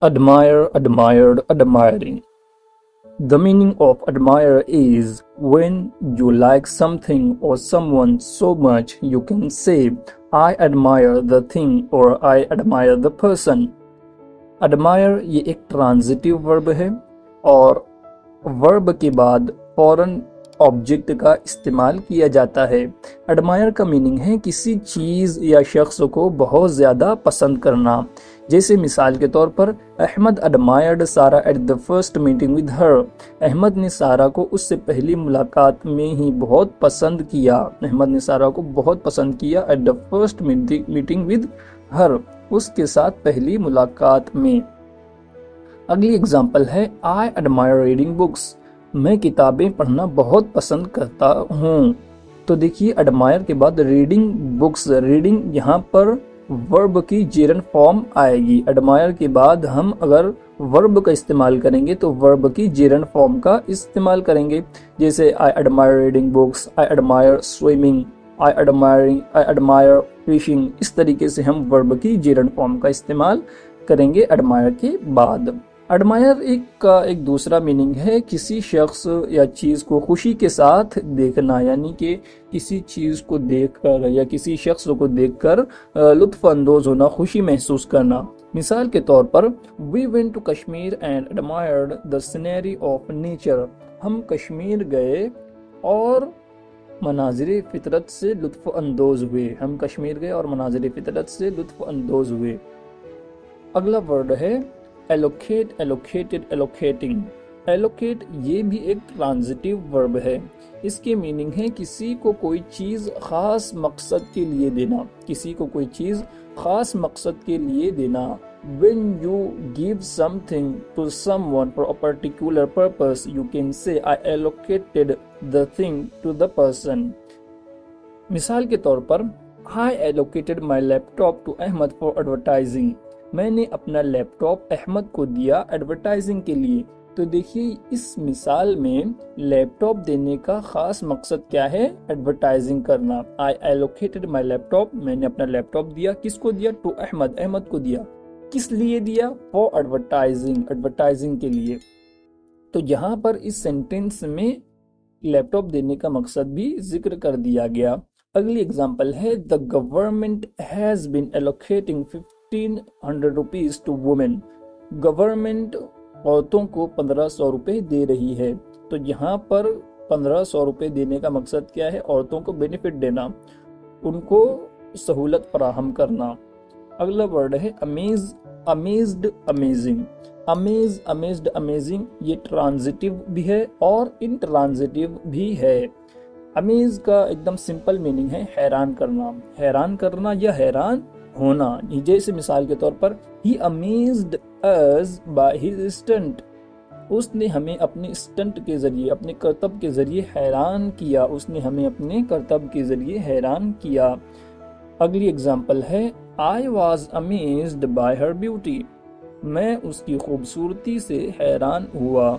Admire, admired, admiring. The meaning of admire is when you like something or someone so much you can say, I admire the thing or I admire the person. Admire ये एक transitive verb है और verb के बाद फौरन object का इस्तेमाल किया जाता है। एडमायर का मीनिंग है किसी चीज़ या शख्स को बहुत ज़्यादा पसंद करना। जैसे मिसाल के तौर पर Ahmed admired Sara at the first meeting with her. Ahmed ने सारा को उससे पहली मुलाकात में ही बहुत पसंद किया। अहमद ने सारा को बहुत पसंद किया eight the first meeting with हर, उसके साथ पहली मुलाकात में। अगली एग्जाम्पल है आई एडमायर रीडिंग बुक्स। मैं किताबें पढ़ना बहुत पसंद करता हूँ। तो देखिए एडमायर के बाद रीडिंग बुक्स, रीडिंग यहाँ पर वर्ब की जेरंड फॉर्म आएगी। एडमायर के बाद हम अगर वर्ब का इस्तेमाल करेंगे तो वर्ब की जेरंड फॉर्म का इस्तेमाल करेंगे। जैसे I admire reading books, I admire swimming, I admire fishing. इस तरीके से हम वर्ब की जेरंड फॉर्म का इस्तेमाल करेंगे एडमायर के बाद। एडमायर एक दूसरा मीनिंग है किसी शख्स या चीज़ को खुशी के साथ देखना, यानी कि किसी चीज़ को देखकर या किसी शख्स को देखकर लुत्फ अंदोज होना, खुशी महसूस करना। मिसाल के तौर पर we went to Kashmir and admired the scenery of nature. हम कश्मीर गए और मनाजिर फितरत से लुत्फ अंदोज हुए। हम कश्मीर गए और मनाजिर फितरत से लुत्फ अंदोज हुए। अगला वर्ड है एलोकेट, एलोकेटेड, एलोकेटिंग। एलोकेट ये भी एक ट्रांजिटिव वर्ब है। इसके मीनिंग है किसी को कोई चीज़ खास मकसद के लिए देना, किसी को कोई चीज़ खास मकसद के लिए देना। When you give something to someone for a particular purpose, you can say I allocated the thing to the person. मिसाल के तौर पर I allocated my laptop to Ahmad for advertising. मैंने अपना लैपटॉप अहमद को दिया एडवर्टाइजिंग के लिए। तो देखिए इस मिसाल में लैपटॉप देने का खास मकसद क्या है? एडवर्टाइजिंग करना। आई एलोकेटेड माई लैपटॉप, मैंने अपना लैपटॉप दिया। किसको दिया? टू अहमद, अहमद को दिया। किस लिए दिया? फॉर एडवर्टाइजिंग, एडवर्टाइजिंग के लिए। तो यहाँ पर इस सेंटेंस में लैपटॉप देने का मकसद भी जिक्र कर दिया गया। अगली एग्जाम्पल है the government has been allocating 1500 rupees to women. Government औरतों को 1500 रुपए दे रही है। तो यहाँ पर 1500 रुपए देने का मकसद क्या है? औरतों को बेनिफिट देना, उनको सहूलत फराहम करना। अगला वर्ड है amaze, amazed, amazing. Amaze, amazed, amazing ये ट्रांजिटिव भी है और इंट्रांजिटिव भी है। अमेज का एकदम सिंपल मीनिंग है हैरान करना, हैरान करना या हैरान होना। जैसे मिसाल के तौर पर ही amazed us by his stunt. उसने हमें अपने स्टंट के जरिए, अपने करतब के जरिए हैरान किया। उसने हमें अपने करतब के जरिए हैरान किया। अगली एग्जाम्पल है I was amazed bye her beauty. मैं उसकी खूबसूरती से हैरान हुआ।